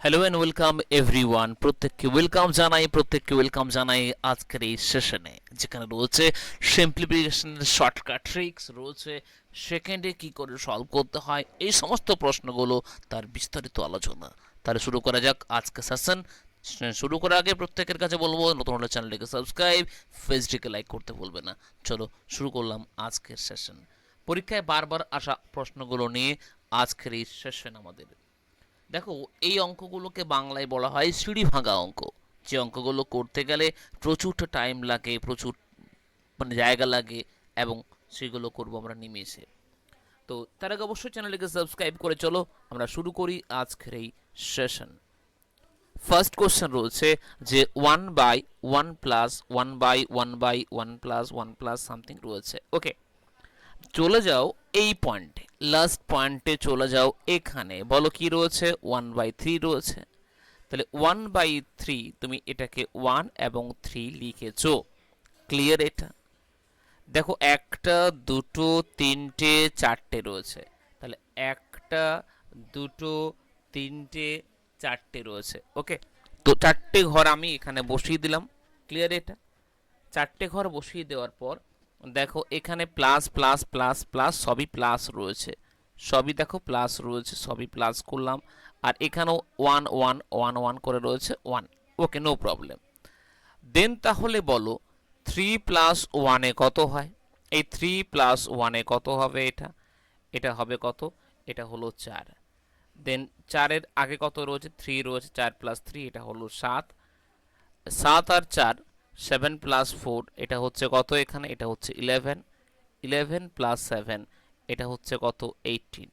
Hello and welcome everyone, প্রত্যেককে welcome জানাই আজকের এই সেশনে, যেখানে রয়েছে সিম্পলিফিকেশনের শর্টকাট ট্রিক্স রয়েছে, সেকেন্ডে কি করে সলভ করতে হয় এই সমস্ত প্রশ্নগুলো, তার বিস্তারিত আলোচনা। তাহলে শুরু করা যাক আজকে সেশন। শুরু করার আগে প্রত্যেকের কাছে বলবো, নতুন হলে চ্যানেলটিকে সাবস্ক্রাইব, পেজটিকে লাইক করতে ভুলবে না। চলো শুরু করলাম আজকের সেশন। পরীক্ষায় বারবার আসা প্রশ্নগুলো নিয়ে আজকের এই সেশন আমাদের। দেখো, এই অঙ্কগুলোকে বাংলায় বলা হয় সিঁড়ি ভাঙা অঙ্ক। যে অঙ্কগুলো করতে গেলে প্রচুর টাইম লাগে, প্রচুর জায়গা লাগে, এবং সেগুলো করবো আমরা নিমেষে। তো তার আগে অবশ্যই চ্যানেলটিকে সাবস্ক্রাইব করে চলো আমরা শুরু করি আজকের এই সেশন। ফার্স্ট কোশ্চেন রয়েছে যে 1/1 + 1/1 + 1 + 1 সামথিং রয়েছে। ওকে, চলে যাও এই পয়েন্টে, লাস্ট পয়েন্টে চলে যাও। এখানে বলো কি রয়েছে, 1/3 রয়েছে। তাহলে 1/3 তুমি এটাকে 1 এবং 3 লিখেছো। ক্লিয়ার? এটা দেখো, একটা, দুটো, তিনটে, চারটে রয়েছে। তাহলে একটা, দুটো, তিনটে, চারটে রয়েছে। ওকে, তো চারটে ঘর আমি এখানে বসিয়ে দিলাম। ক্লিয়ার? এটা চারটে ঘর বসিয়ে দেওয়ার পর দেখো এখানে প্লাস প্লাস প্লাস প্লাস সবই প্লাস রয়েছে, সবই দেখো প্লাস রয়েছে, সবই প্লাস করলাম। আর এখানেও 1 1 1 1 করে রয়েছে 1। ওকে, নো প্রবলেম। দেন তাহলে বলো 3 + 1 কত হয়? এই 3 + 1 কত হবে? এটা এটা হবে কত? এটা হলো 4। দেন 4-এর আগে কত রয়েছে? 3 রয়েছে। 4 + 3 এটা হলো 7। 7 আর 4, 7 + 4 এটা হচ্ছে কত? এখানে এটা হচ্ছে 11। 11 + 7 এটা হচ্ছে কত? 18।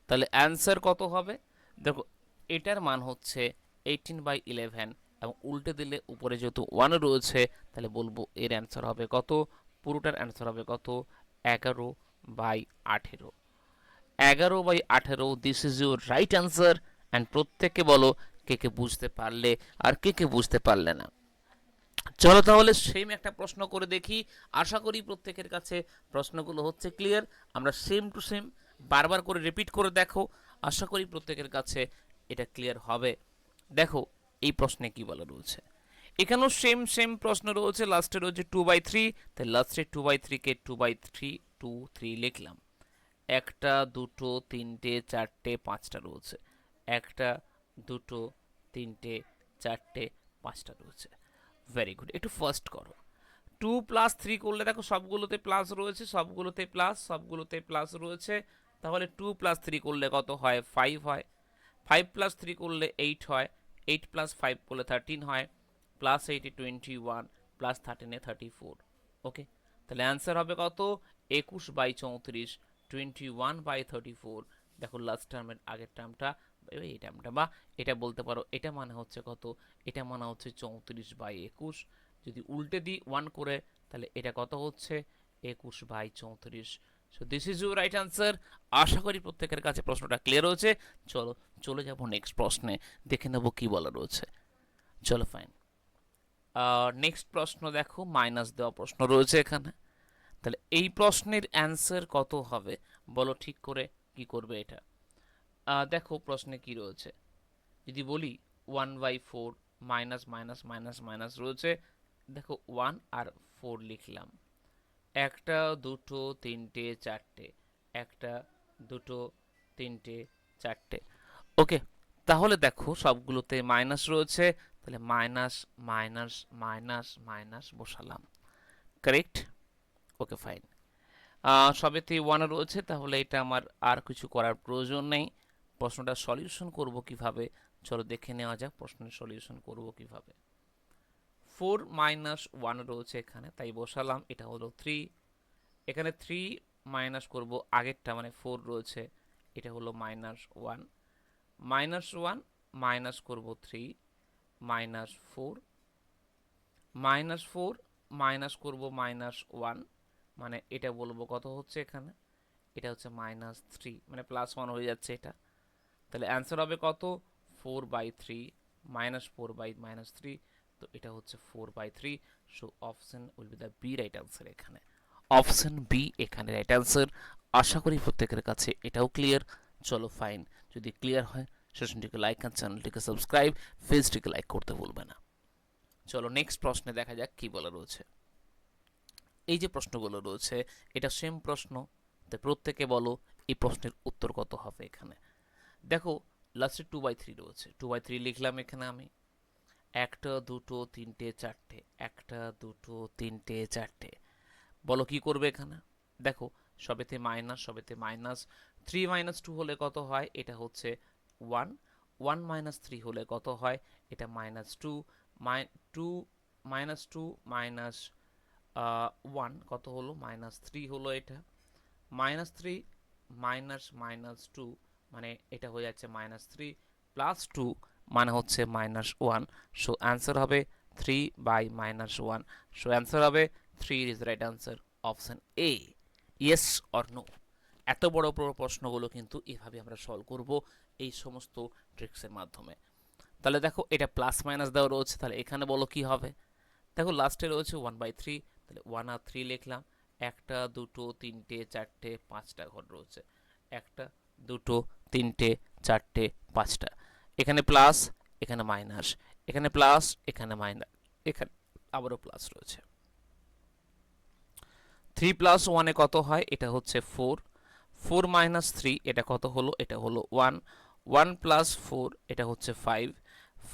তাহলে অ্যান্সার কত হবে? দেখো, এটার মান হচ্ছে 18/11, এবং উল্টে দিলে উপরে যেহেতু 1 রয়েছে, তাহলে বলবো এর অ্যান্সার হবে কত? পুরোটার অ্যান্সার হবে কত? 11/18। 11/18, this is your right answer. And প্রত্যেককে বলো কে কে বুঝতে পারলে আর কে কে বুঝতে পারলে না। চলো তাহলে সেম একটা প্রশ্ন করে দেখি। আশা করি প্রত্যেকের কাছে প্রশ্নগুলো হচ্ছে ক্লিয়ার। আমরা সেম টু সেম বারবার করে রিপিট করে দেখো, আশা করি প্রত্যেকের কাছে এটা ক্লিয়ার হবে। দেখো এই প্রশ্নে কি বলা রয়েছে। এখানেও সেম সেম প্রশ্ন রয়েছে, লাস্টে রয়েছে 2/3। তাই লাস্টে 2/3 কে 2/3 2 3 লিখলাম। একটা, দুটো, তিনটে, চারটে, পাঁচটা রয়েছে। একটা, দুটো, তিনটে, চারটে, পাঁচটা রয়েছে। ভেরি গুড, একটু ফার্স্ট করো। 2 + 3 করলে দেখো সবগুলোতে প্লাস রয়েছে, সবগুলোতে প্লাস, সবগুলোতে প্লাস রয়েছে। তাহলে 2 + 3 করলে কত হয়? 5 হয়। 5 + 3 করলে 8 হয়। 8 + 5 করলে 13 হয়। +8 = 21, +13 = 34। ওকে, তাহলে অ্যান্সার হবে কত? 21/34, 21/34। দেখো লাস্ট টার্মের আগের টার্মটা, এই টার্মটা, বা এটা বলতে পারো এটা মানে হচ্ছে কত? এটা মানে হচ্ছে 34/21। যদি উল্টে দিই 1 করে, তাহলে এটা কত হচ্ছে? 21/34। So this is your right answer. আশা করি প্রত্যেকের কাছে প্রশ্নটা ক্লিয়ার হয়েছে। চলো চলে যাব নেক্সট প্রশ্নে, দেখে নেব কি বলা রয়েছে। চলো ফাইন। নেক্সট প্রশ্ন দেখো, মাইনাস দেওয়া প্রশ্ন রয়েছে এখানে। তাহলে এই প্রশ্নের অ্যান্সার কত হবে বলো ঠিক করে, কি করবে এটা। দেখো প্রশ্নে কি রয়েছে, যদি বলি 1/4 মাইনাস মাইনাস মাইনাস মাইনাস রয়েছে। দেখো 1 আর 4 লিখলাম। একটা, দুটো, তিনটে, চারটে। একটা, দুটো, তিনটে, চারটে। ওকে, তাহলে দেখো সবগুলোতে মাইনাস রয়েছে, তাহলে মাইনাস মাইনাস মাইনাস মাইনাস বসালাম। কারেক্ট? Okay fine. সবেতেই 1 রয়েছে, তাহলে এটা আমার আর কিছু করার প্রয়োজন নেই। প্রশ্নটা সলিউশন করব কিভাবে, চলো দেখে নেওয়া যাক প্রশ্নের সলিউশন করব কিভাবে। 4 - 1 রয়েছে এখানে, তাই বসালাম, এটা হলো 3। এখানে 3 মাইনাস করব আগেরটা, মানে 4 রয়েছে, এটা হলো -1। -1 মাইনাস করব 3, -4। -4 মাইনাস করব -1, মানে এটা বলবো কত হচ্ছে এখানে? এটা হচ্ছে -3, মানে +1 হয়ে যাচ্ছে এটা। তাহলে অ্যান্সার হবে কত? 4/3 -4/-3। তো এটা হচ্ছে 4/3। So option will be the B right answer এখানে। অপশন বি এখানে রাইট অ্যান্সার। আশা করি প্রত্যেকের কাছে এটাও ক্লিয়ার। চলো ফাইন, যদি ক্লিয়ার হয় সেশনটিকে লাইক আর চ্যানেলটিকে সাবস্ক্রাইব, পেজটিকে লাইক করতে ভুলবে না। চলো নেক্সট প্রশ্নে দেখা যাক কি বলা রয়েছে। এই যে প্রশ্নগুলো রয়েছে এটা সেম প্রশ্ন, তো প্রত্যেকে বলো এই প্রশ্নের উত্তর কত হবে। এখানে দেখো লাস্টে 2/3 রয়েছে, 2/3 লিখলাম এখানে আমি। একটা দুটো তিনটে চারটে, একটা দুটো তিনটে চারটে, বলো কি করবে এখানে। দেখো সবেতে মাইনাস, সবেতে মাইনাস। 3 মাইনাস 2 হলে কত হয়, এটা হচ্ছে 1। 1 মাইনাস 3 হলে কত হয়, এটা -2। 2 -2 মাইনাস 1 কত হলো, -3 হলো। এটা -3 মাইনাস -2 মানে এটা হয়ে যাচ্ছে -3 প্লাস 2 মানে হচ্ছে -1। সো অ্যান্সার হবে 3/-1। সো অ্যান্সার হবে 3 is right answer, option A. Yes or no. এত বড় বড় প্রশ্নগুলো কিন্তু এভাবে আমরা সলভ করব এই সমস্ত ট্রিক্সের মাধ্যমে। তাহলে দেখো এটা প্লাস মাইনাস দেওয়া রয়েছে, তাহলে এখানে বলো কি হবে। দেখো লাস্টে রয়েছে 1/3, তাহলে 1 আর 3 লিখলাম। একটা দুটো তিনটে চারটে পাঁচটা ঘর রয়েছে, একটা দুটো তিনটে চারটে পাঁচটা। এখানে প্লাস, এখানে মাইনাস, এখানে প্লাস, এখানে মাইনাস, এখানে আবারও প্লাস রয়েছে। 3 প্লাস 1 এ কত হয়, এটা হচ্ছে 4। 4 মাইনাস 3 এটা কত হলো, এটা হলো 1। 1 প্লাস 4 এটা হচ্ছে 5।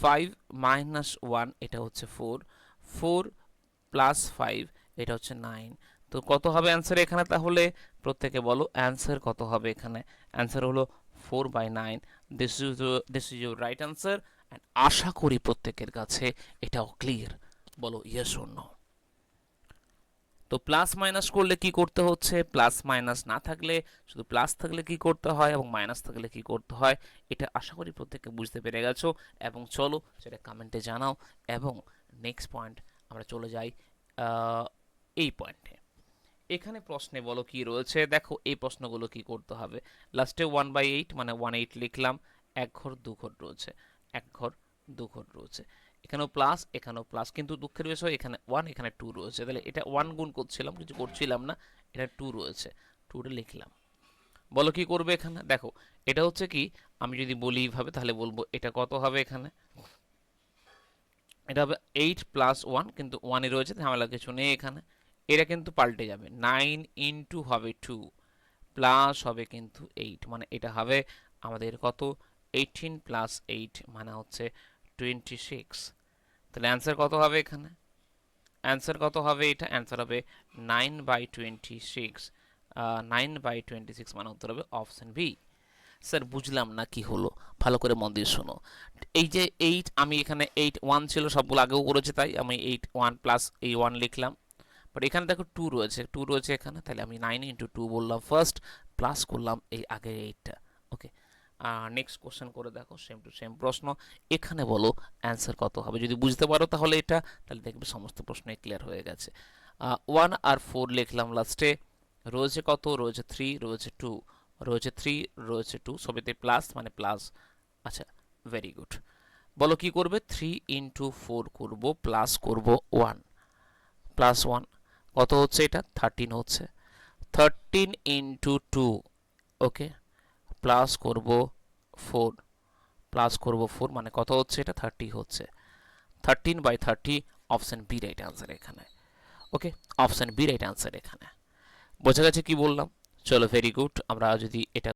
5 মাইনাস 1 এটা হচ্ছে 4। 4 প্লাস 5 এটা হচ্ছে 9। তো কত হবে অ্যান্সার এখানে, তাহলে প্রত্যেকে বলো অ্যান্সার কত হবে এখানে। অ্যান্সার হলো 4/9। This is your right answer. And আশা করি প্রত্যেকের কাছে এটাও ক্লিয়ার। বলো ইয়েস অর নো। তো প্লাস মাইনাস করলে কি করতে হচ্ছে, প্লাস মাইনাস না থাকলে, শুধু প্লাস থাকলে কি করতে হয় এবং মাইনাস থাকলে কি করতে হয়, এটা আশা করি প্রত্যেকে বুঝতে পেরে গেছো। এবং চলো সেটা কমেন্টে জানাও। এবং নেক্সট পয়েন্ট আমরা চলে যাই এই পয়েন্টে। এখানে প্রশ্নে বলো কি রয়েছে, দেখো এই প্রশ্নগুলো কি করতে হবে। লাস্টে 1/8 মানে 1/8 লিখলাম। এক ঘর দু ঘর রয়েছে, এক ঘর দু ঘর রয়েছে। এখানেও প্লাস, এখানেও প্লাস, কিন্তু দুঃখের বিষয় এখানে 1 এখানে 2 রয়েছে, তাহলে এটা 1 গুণ করছিলাম, কিছু করছিলাম না। এটা 2 রয়েছে, 2টা লিখলাম। বলো কি করবে এখানে। দেখো এটা হচ্ছে কি, আমি যদি বলি এইভাবে তাহলে বলবো এটা কত হবে এখানে। এটা হবে 8 প্লাস 1, কিন্তু 1 এ রয়েছে, ঝামেলা কিছু নেই এখানে। এটা কিন্তু পাল্টে যাবে, 9 ইন্টু হবে 2 প্লাস হবে কিন্তু 8, মানে এটা হবে আমাদের কত, 18 প্লাস 8 মানে হচ্ছে 26। তাহলে অ্যান্সার কত হবে এখানে, অ্যান্সার কত হবে, এটা অ্যান্সার হবে 9/26। 9/26 মানে উত্তর হবে অপশন বি। স্যার বুঝলাম না কি হলো, ভালো করে মন দিয়ে শোনো। এই যে 8, আমি এখানে 8 1 ছিল, সবগুলো আগেও করেছে, তাই আমি 8 1 প্লাস এই 1 লিখলাম। বাট এখানে দেখো 2 রয়েছে, 2 রয়েছে এখানে, তাহলে আমি 9 ইন্টু 2 বললাম ফার্স্ট, প্লাস করলাম এই আগের 8টা। ওকে, নেক্সট কোশ্চেন করে দেখো, সেম টু সেম প্রশ্ন। এখানে বলো অ্যান্সার কত হবে। যদি বুঝতে পারো তাহলে এটা, তাহলে দেখবে সমস্ত প্রশ্নই ক্লিয়ার হয়ে গেছে। 1 আর 4 লিখলাম লাস্টে। রয়েছে কত, রয়েছে 3, রয়েছে 2, রয়েছে 3, রয়েছে 2, সবেতে প্লাস মানে প্লাস। আচ্ছা, ভেরি গুড। বলো কি করবে, 3 ইন্টু 4 করব, প্লাস করব 1, প্লাস 1 কত হচ্ছে, এটা 13 হচ্ছে। 13 ইন্টু 2, ওকে, প্লাস করব 4, প্লাস করব 4 মানে কত হচ্ছে, এটা 30 হচ্ছে। 13/30, অপশন বি রাইট আনসার এখানে। ওকে, অপশন বি রাইট আনসার এখানে। বোঝা গেছে কি বললাম। চলো ভেরি গুড। আমরা যদি এটা